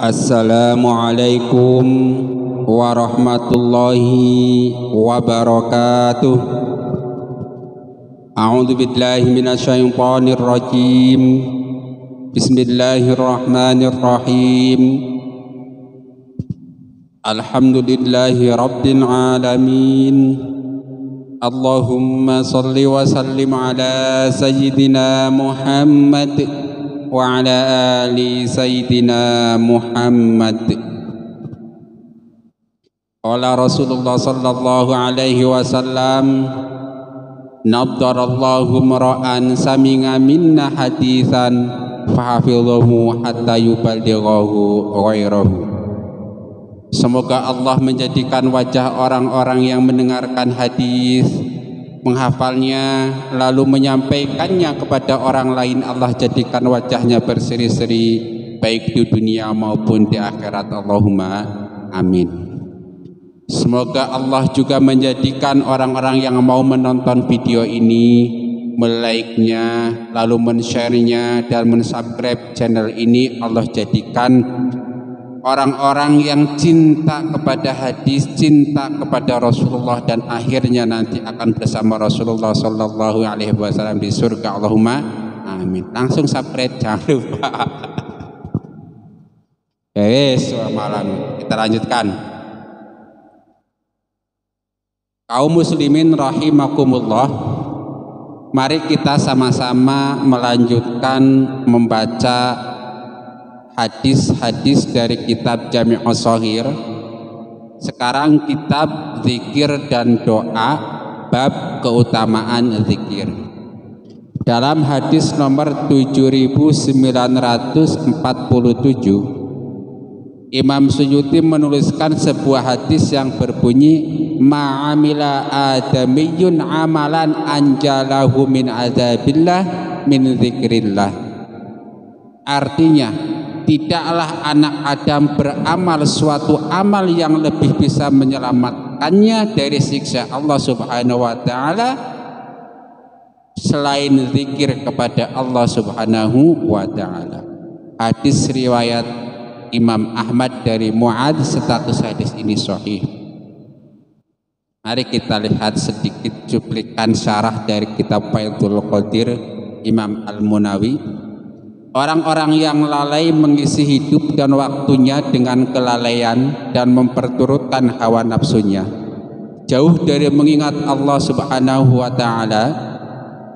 Assalamualaikum warahmatullahi wabarakatuh. A'udzu billahi minasyaitonir rajim. Bismillahirrahmanirrahim. Alhamdulillahi rabbil alamin. Allahumma salli wa sallim ala sayyidina Muhammad wa ala ali sayyidina Muhammad. Qala Rasulullah sallallahu alaihi wasallam, naddarallahu mar'an sami'a minna haditsan fahafidhahu hatta yuballighahu ghairahu. Semoga Allah menjadikan wajah orang-orang yang mendengarkan hadis, menghafalnya, lalu menyampaikannya kepada orang lain. Allah jadikan wajahnya berseri-seri baik di dunia maupun di akhirat. Allahumma amin. Semoga Allah juga menjadikan orang-orang yang mau menonton video ini, melike-nya, lalu men-share-nya dan men-subscribe channel ini, Allah jadikan orang-orang yang cinta kepada hadis, cinta kepada Rasulullah, dan akhirnya nanti akan bersama Rasulullah sallallahu alaihi wasallam di surga. Allahumma amin. Langsung subscribe, jangan lupa. Yes, malam kita lanjutkan. Kaum muslimin rahimakumullah, mari kita sama-sama melanjutkan membaca hadis-hadis dari kitab Jami'us Shaghir. Sekarang kitab zikir dan doa, bab keutamaan zikir. Dalam hadis nomor 7947, Imam Suyuti menuliskan sebuah hadis yang berbunyi, ma'amila adamiyun amalan anjalahu min azabillah min zikrillah. Artinya, tidaklah anak Adam beramal suatu amal yang lebih bisa menyelamatkannya dari siksa Allah Subhanahu wa ta'ala selain zikir kepada Allah Subhanahu wa ta'ala. Hadis riwayat Imam Ahmad dari Mu'adz, status hadis ini sahih. Mari kita lihat sedikit cuplikan syarah dari kitab Fathul Qadir Imam Al-Munawi. Orang-orang yang lalai mengisi hidup dan waktunya dengan kelalaian dan memperturutkan hawa nafsunya, jauh dari mengingat Allah Subhanahu wa ta'ala,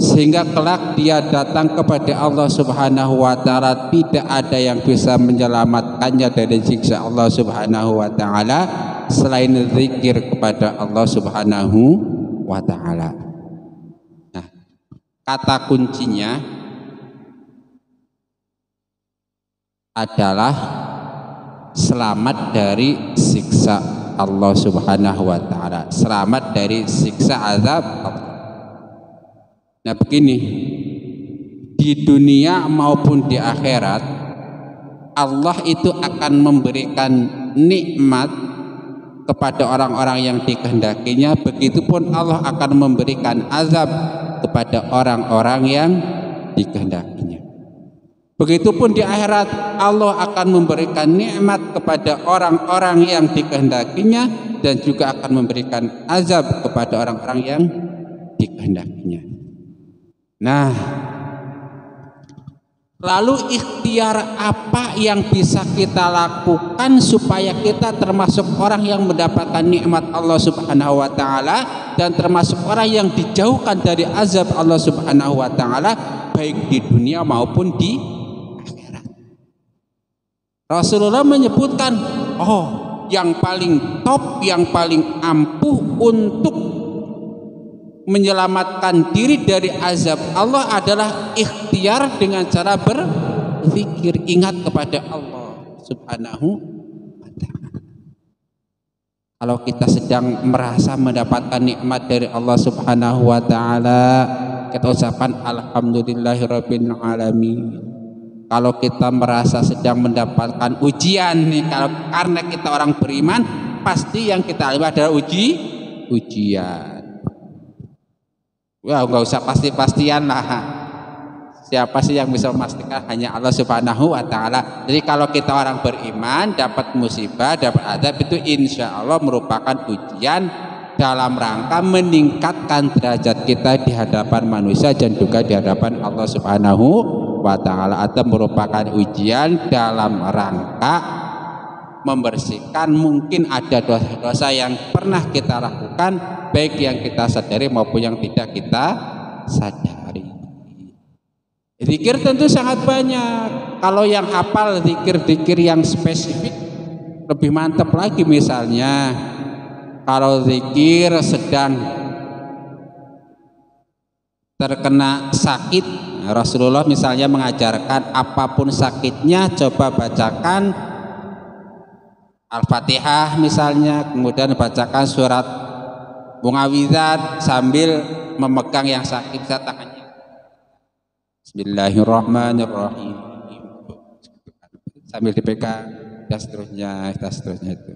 sehingga kelak dia datang kepada Allah Subhanahu wa ta'ala tidak ada yang bisa menyelamatkannya dari siksa Allah Subhanahu wa ta'ala selain zikir kepada Allah Subhanahu wa ta'ala. Nah, kata kuncinya adalah selamat dari siksa Allah Subhanahu wa ta'ala, selamat dari siksa azab Allah. Nah begini, di dunia maupun di akhirat Allah itu akan memberikan nikmat kepada orang-orang yang dikehendakinya, begitupun Allah akan memberikan azab kepada orang-orang yang dikehendakinya. Begitupun di akhirat Allah akan memberikan nikmat kepada orang-orang yang dikehendakinya dan juga akan memberikan azab kepada orang-orang yang dikehendakinya. Nah, lalu ikhtiar apa yang bisa kita lakukan supaya kita termasuk orang yang mendapatkan nikmat Allah Subhanahu wa ta'ala dan termasuk orang yang dijauhkan dari azab Allah Subhanahu wa ta'ala baik di dunia maupun di Rasulullah menyebutkan, yang paling top, yang paling ampuh untuk menyelamatkan diri dari azab Allah adalah ikhtiar dengan cara berzikir, ingat kepada Allah Subhanahu wa ta'ala. Kalau kita sedang merasa mendapatkan nikmat dari Allah Subhanahu wa ta'ala, kita ucapkan alhamdulillahirabbil alamin. Kalau kita merasa sedang mendapatkan ujian nih, karena kita orang beriman, pasti yang kita alami adalah ujian. Wah, nggak usah pasti-pastian lah. Siapa sih yang bisa memastikan? Hanya Allah Subhanahu wa Ta'ala. Jadi kalau kita orang beriman dapat musibah, dapat adab, itu insya Allah merupakan ujian dalam rangka meningkatkan derajat kita di hadapan manusia dan juga di hadapan Allah Subhanahu wa Ta'ala, atau merupakan ujian dalam rangka membersihkan mungkin ada dosa-dosa yang pernah kita lakukan, baik yang kita sadari maupun yang tidak kita sadari. Zikir tentu sangat banyak. Kalau yang hafal zikir-zikir yang spesifik lebih mantap lagi. Misalnya kalau zikir sedang terkena sakit, Rasulullah misalnya mengajarkan apapun sakitnya coba bacakan Al-Fatihah misalnya, kemudian bacakan surat Muawwidzat sambil memegang yang sakit tangannya. Bismillahirrahmanirrahim sambil dipegang, dan seterusnya itu.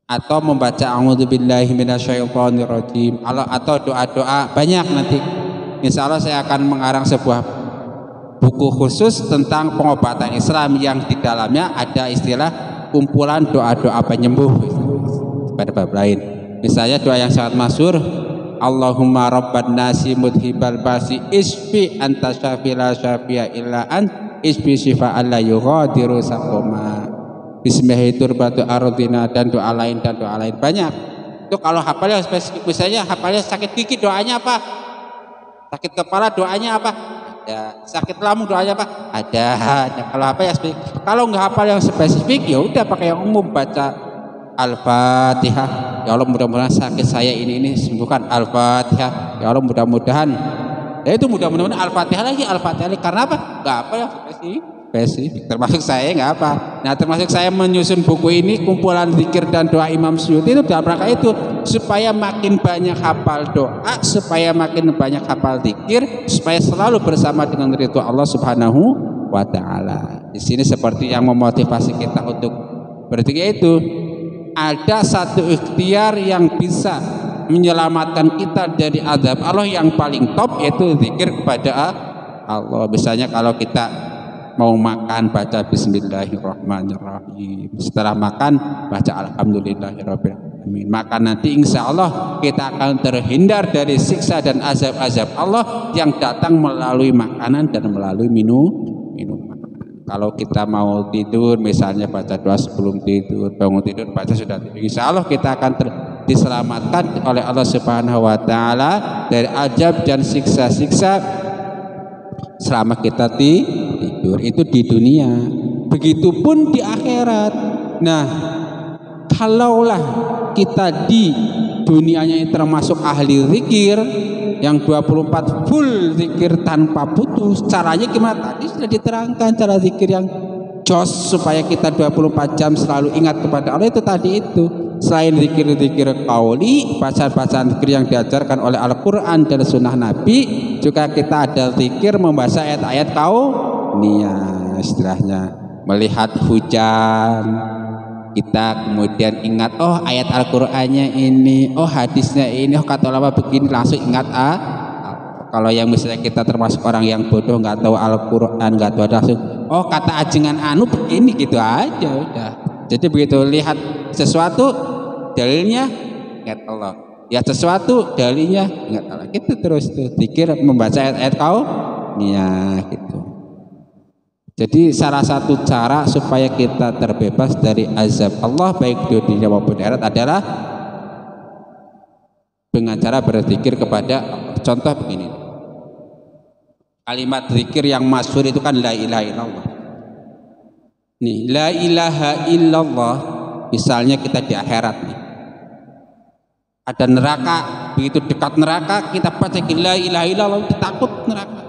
Atau membaca a'udzubillahi minasyaitonirrajim, atau doa-doa banyak. Nanti insya Allah saya akan mengarang sebuah buku khusus tentang pengobatan Islam yang di dalamnya ada istilah kumpulan doa-doa penyembuh pada bab lain. Misalnya doa yang sangat masyhur, Allahumma rabban nasi mudhibal basi isfi anta syafi la syafi'a illa an isfi syifa'an la yughadiru saqama bismihi turbatu ardina, dan doa lain banyak. Itu kalau hafalnya spesifik. Misalnya hafalnya sakit gigi, doanya apa? Sakit kepala, doanya apa? Ada. Sakit lambung, doanya apa? Ada. Nah, kalau hafal yang spesifik. Kalau nggak hafal yang spesifik, ya udah pakai yang umum, baca Al-Fatihah. Ya Allah, mudah-mudahan sakit saya ini sembuhkan. Al-Fatihah. Ya Allah, mudah-mudahan. Ya itu mudah-mudahan Al-Fatihah lagi. Karena apa? Nggak apa yang spesifik. Termasuk saya nggak apa. Nah, termasuk saya menyusun buku ini, kumpulan zikir dan doa Imam Suyuti, itu dalam rangka itu, supaya makin banyak hafal doa, supaya makin banyak hafal zikir, supaya selalu bersama dengan ridho Allah Subhanahu wa Ta'ala. Di sini seperti yang memotivasi kita untuk berzikir itu, ada satu ikhtiar yang bisa menyelamatkan kita dari azab Allah yang paling top, yaitu zikir kepada Allah. Misalnya kalau kita mau makan, baca Bismillahirrahmanirrahim. Setelah makan baca Alhamdulillahirabbil alamin. Maka nanti insya Allah kita akan terhindar dari siksa dan azab-azab Allah yang datang melalui makanan dan melalui minuman. Kalau kita mau tidur, misalnya baca doa sebelum tidur, bangun tidur baca sudah tidur, insya Allah kita akan diselamatkan oleh Allah Subhanahu wa Ta'ala dari azab dan siksa-siksa selama kita tidur. Itu di dunia, begitupun di akhirat. Nah, kalaulah kita di dunianya termasuk ahli zikir yang 24 full zikir tanpa putus, caranya gimana? Tadi sudah diterangkan cara zikir yang jos supaya kita 24 jam selalu ingat kepada Allah. Itu tadi itu, selain zikir-zikir qauli, bacaan-bacaan zikir yang diajarkan oleh Al-Quran dan Sunnah Nabi, juga kita ada zikir membaca ayat-ayat kauniyah, istilahnya melihat hujan, kita kemudian ingat, oh ayat Al-Qur'annya ini, oh hadisnya ini, oh kata ulama begini, langsung ingat. Kalau yang misalnya kita termasuk orang yang bodoh, nggak tahu Al-Qur'an, nggak tahu, langsung oh kata ajengan anu begini, gitu aja udah. Jadi begitu lihat sesuatu dalilnya ingat Allah, ya sesuatu dalilnya ingat Allah, gitu terus tuh zikir membaca ayat-ayat kauniyah gitu. Jadi salah satu cara supaya kita terbebas dari azab Allah baik di dunia maupun di akhirat adalah dengan cara berzikir kepada Allah. Contoh begini, kalimat zikir yang masyhur itu kan la ilaha illallah. Nih, la ilaha illallah, misalnya kita di akhirat nih, ada neraka, begitu dekat neraka kita baca la ilaha illallah, takut neraka.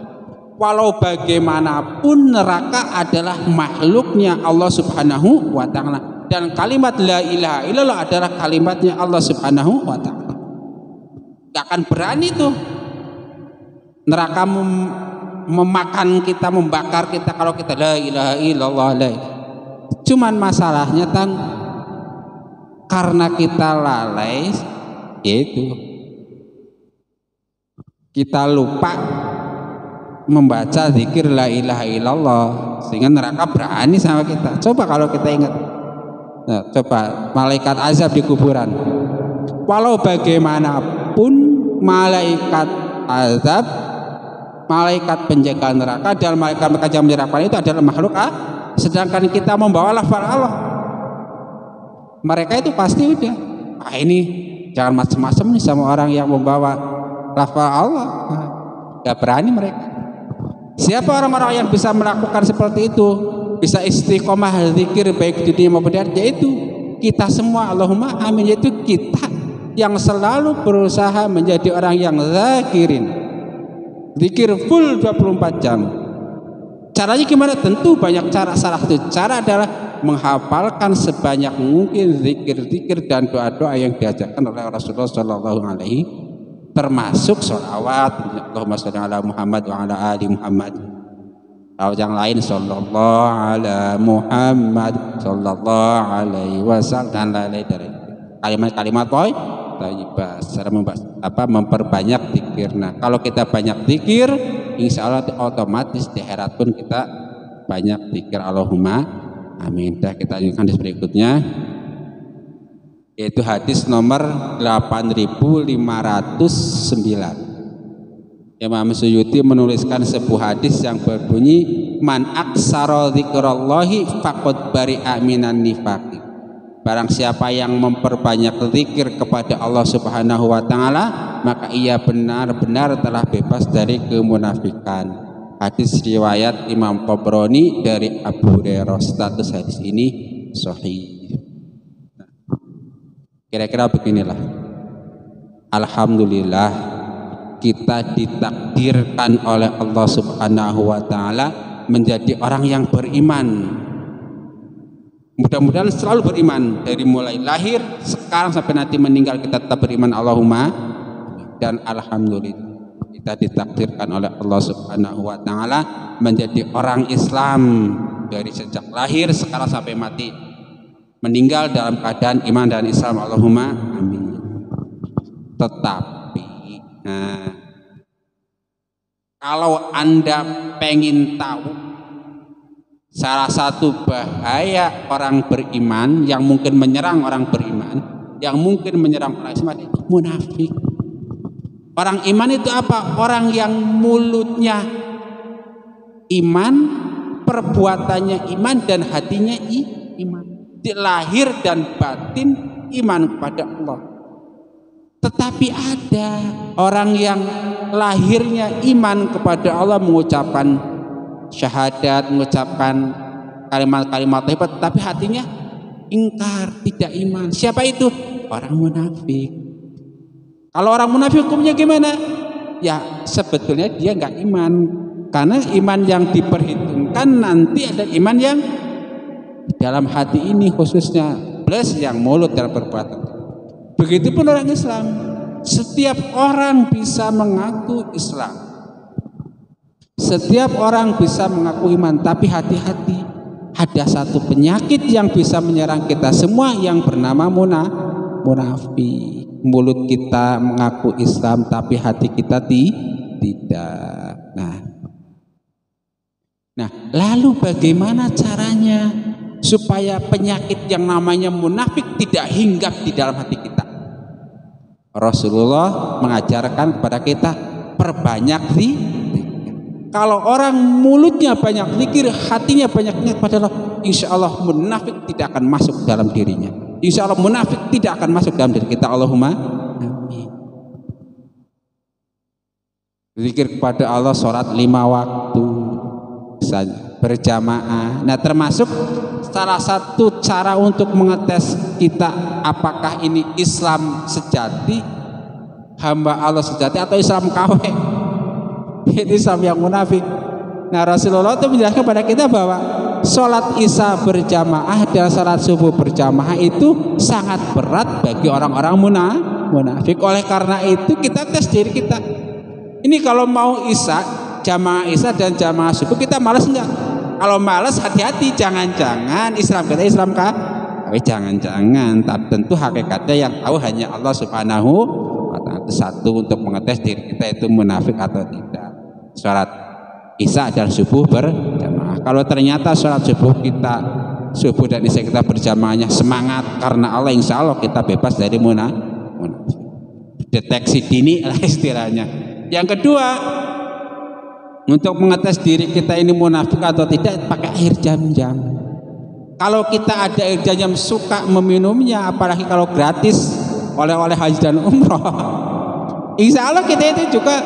Walau bagaimanapun neraka adalah makhluknya Allah Subhanahu wa Ta'ala, dan kalimat la ilaha illallah adalah kalimatnya Allah Subhanahu wa Ta'ala. Gak akan berani tuh neraka memakan kita, membakar kita kalau kita la ilaha illallah. Cuman masalahnya kan karena kita lalai, yaitu kita lupa membaca zikir la ilaha illallah, sehingga neraka berani sama kita. Coba kalau kita ingat, nah, coba malaikat azab di kuburan, walau bagaimanapun malaikat azab, malaikat penjaga neraka dan malaikat yang menyerahkan itu adalah makhluk sedangkan kita membawa lafal Allah, mereka itu pasti udah ini jangan macam-macam nih sama orang yang membawa lafal Allah, gak berani mereka. Siapa orang-orang yang bisa melakukan seperti itu, bisa istiqomah zikir baik di dunia maupun di akhirat, yaitu kita semua. Allahumma amin. Yaitu kita yang selalu berusaha menjadi orang yang zakirin, zikir full 24 jam. Caranya gimana? Tentu banyak cara. Salah satu cara adalah menghafalkan sebanyak mungkin zikir-zikir dan doa-doa yang diajarkan oleh Rasulullah Shallallahu Alaihi, termasuk sholawat, Allahumma sholli ala Muhammad wa ala ali Muhammad. Atau yang lain, sallallahu ala Muhammad sallallahu alaihi wasallam, dan lain-lain dari kalimat-kalimat thayyibah, secara memperbanyak zikir. Nah, kalau kita banyak zikir, insya Allah otomatis di akhirat pun kita banyak zikir. Allahumma amin. Dah, kita lanjutkan di berikutnya, yaitu hadis nomor 8509. Imam Suyuti menuliskan sebuah hadis yang berbunyi, man aksara dzikrallahi faqad bari'a minan nifaqi. Barang siapa yang memperbanyak zikir kepada Allah Subhanahu wa taala, maka ia benar-benar telah bebas dari kemunafikan. Hadis riwayat Imam Tabrani dari Abu Hurairah. Status hadis ini sahih. Kira-kira beginilah. Alhamdulillah, kita ditakdirkan oleh Allah Subhanahu wa taala menjadi orang yang beriman. Mudah-mudahan selalu beriman, dari mulai lahir sekarang sampai nanti meninggal kita tetap beriman. Allahumma. Dan alhamdulillah kita ditakdirkan oleh Allah Subhanahu wa taala menjadi orang Islam dari sejak lahir sekarang sampai mati, meninggal dalam keadaan iman dan Islam. Allahumma amin. Tetapi kalau Anda pengen tahu salah satu bahaya orang beriman yang mungkin menyerang orang beriman, yang mungkin menyerang orang Islam, itu munafik. Orang iman itu apa? Orang yang mulutnya iman, perbuatannya iman, dan hatinya iman. Di lahir dan batin iman kepada Allah. Tetapi ada orang yang lahirnya iman kepada Allah, mengucapkan syahadat, mengucapkan kalimat-kalimat hebat, tapi hatinya ingkar, tidak iman. Siapa itu? Orang munafik. Kalau orang munafik hukumnya gimana? Ya sebetulnya dia nggak iman, karena iman yang diperhitungkan nanti ada iman yang dalam hati ini khususnya, plus yang mulut dalam perbuatan. Begitupun orang Islam. Setiap orang bisa mengaku Islam, setiap orang bisa mengaku iman, tapi hati-hati, ada satu penyakit yang bisa menyerang kita semua yang bernama munafik. Mulut kita mengaku Islam tapi hati kita tidak. Nah, lalu bagaimana caranya supaya penyakit yang namanya munafik tidak hinggap di dalam hati kita? Rasulullah mengajarkan kepada kita, perbanyak zikir. Kalau orang mulutnya banyak zikir, hatinya banyak niat pada Allah, insya Allah munafik tidak akan masuk dalam dirinya. Insya Allah munafik tidak akan masuk dalam diri kita. Allahumma amin. Zikir kepada Allah, sholat 5 waktu berjamaah. Nah, termasuk salah satu cara untuk mengetes kita apakah ini Islam sejati, hamba Allah sejati, atau Islam KW, itu Islam yang munafik. Nah, Rasulullah itu menjelaskan kepada kita bahwa sholat isya berjamaah dan sholat subuh berjamaah itu sangat berat bagi orang-orang munafik. Oleh karena itu kita tes diri kita. Ini kalau mau isya, jamaah isya dan jamaah subuh, kita malas enggak? Kalau malas, hati-hati, jangan-jangan Islam kita Islam tapi jangan-jangan, tapi tentu hakikatnya yang tahu hanya Allah Subhanahu wa taala. Satu, untuk mengetes diri kita itu munafik atau tidak. Sholat Isya dan subuh berjamaah. Kalau ternyata sholat subuh dan isya kita berjamaahnya semangat karena Allah, insya Allah kita bebas dari munafik. Deteksi dini lah istilahnya. Yang kedua, untuk mengetes diri kita ini munafik atau tidak, pakai air jam-jam. Kalau kita ada air jam-jam suka meminumnya, apalagi kalau gratis oleh-oleh haji dan umroh, insya Allah kita itu juga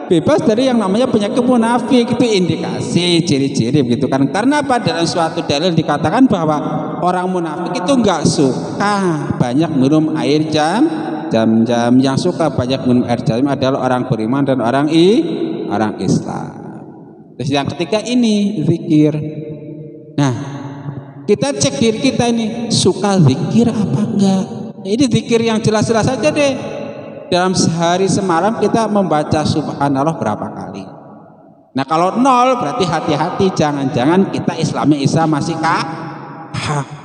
bebas dari yang namanya penyakit munafik. Itu indikasi ciri-ciri begitu kan. Karena apa? Dalam suatu dalil dikatakan bahwa orang munafik itu enggak suka banyak minum air jam-jam. Yang suka banyak minum air jam adalah orang beriman dan orang Islam. Terus yang ketiga ini zikir. Nah, kita cek diri kita ini suka zikir apa enggak. Ini zikir yang jelas-jelas saja deh. Dalam sehari semalam kita membaca subhanallah berapa kali? Nah kalau 0 berarti hati-hati, jangan-jangan kita Islamnya Isa masih HP.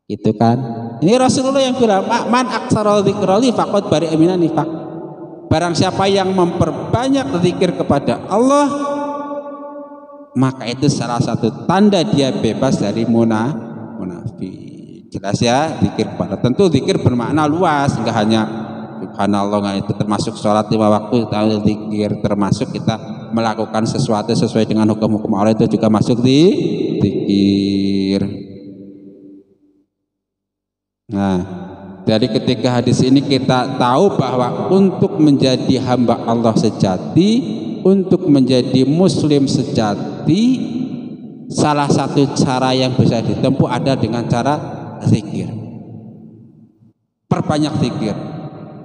Itu kan? Ini Rasulullah yang bilang, man aksara dzikrali faqad bari'a minan nifaq. Barang siapa yang memperbanyak zikir kepada Allah, maka itu salah satu tanda dia bebas dari munafik. Jelas ya, zikir kepada, tentu zikir bermakna luas, enggak hanya subhanallah, enggak, itu termasuk sholat 5 waktu, zikir termasuk kita melakukan sesuatu sesuai dengan hukum-hukum Allah, itu juga masuk di zikir. Nah, dari ketiga hadis ini kita tahu bahwa untuk menjadi hamba Allah sejati, untuk menjadi muslim sejati, salah satu cara yang bisa ditempuh ada dengan cara zikir. Perbanyak zikir.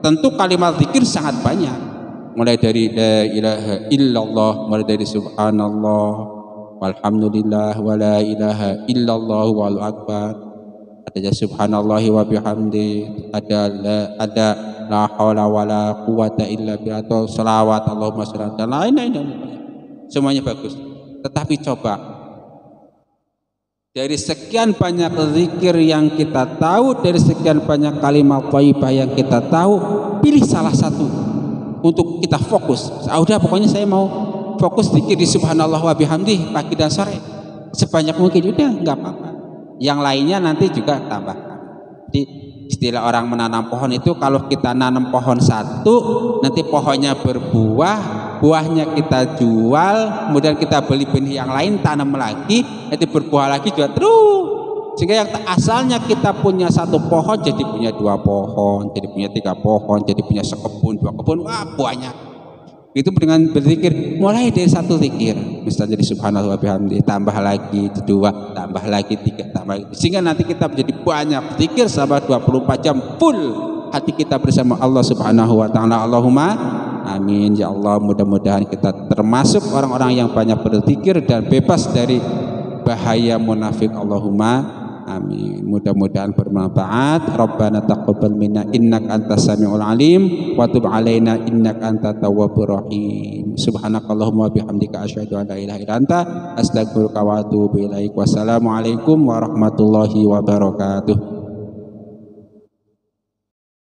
Tentu kalimat zikir sangat banyak. Mulai dari la ilaha illallah, mulai dari subhanallah, walhamdulillah, wa la ilaha illallah, wal akbar. Ada subhanallah wa bihamdi, ada la haula wala quwata illa billah, atau selawat Allahumma shalli dan lain-lain. Semuanya bagus. Tetapi coba dari sekian banyak zikir yang kita tahu, dari sekian banyak kalimat thayyibah yang kita tahu, pilih salah satu untuk kita fokus. Udah pokoknya saya mau fokus zikir di subhanallah wa bihamdi pagi dan sore sebanyak mungkin, udah nggak apa-apa. Yang lainnya nanti juga tambahkan. Jadi istilah orang menanam pohon itu, kalau kita nanam pohon satu, nanti pohonnya berbuah, buahnya kita jual, kemudian kita beli benih yang lain, tanam lagi, nanti berbuah lagi juga terus. Sehingga yang asalnya kita punya satu pohon jadi punya 2 pohon, jadi punya 3 pohon, jadi punya sekebun, 2 kebun, wah banyak. Itu dengan berzikir, mulai dari satu zikir, misalnya jadi subhanallah wa bihamdi, tambah lagi 2, tambah lagi 3, tambah lagi, sehingga nanti kita menjadi banyak zikir selama 24 jam full hati kita bersama Allah Subhanahu wa taala. Allahumma amin ya Allah. Mudah-mudahan kita termasuk orang-orang yang banyak berzikir dan bebas dari bahaya munafik. Allahumma amin. Mudah-mudahan bermanfaat. Rabbana taqabbal minna innaka antas samiul alim wa tub alaina innaka antat tawwabur rahim. Subhanakallahumma wa bihamdika asyhadu an la ilaha illa anta astaghfiruka wa atubu ilaik. Wassalamualaikum warahmatullahi wabarakatuh.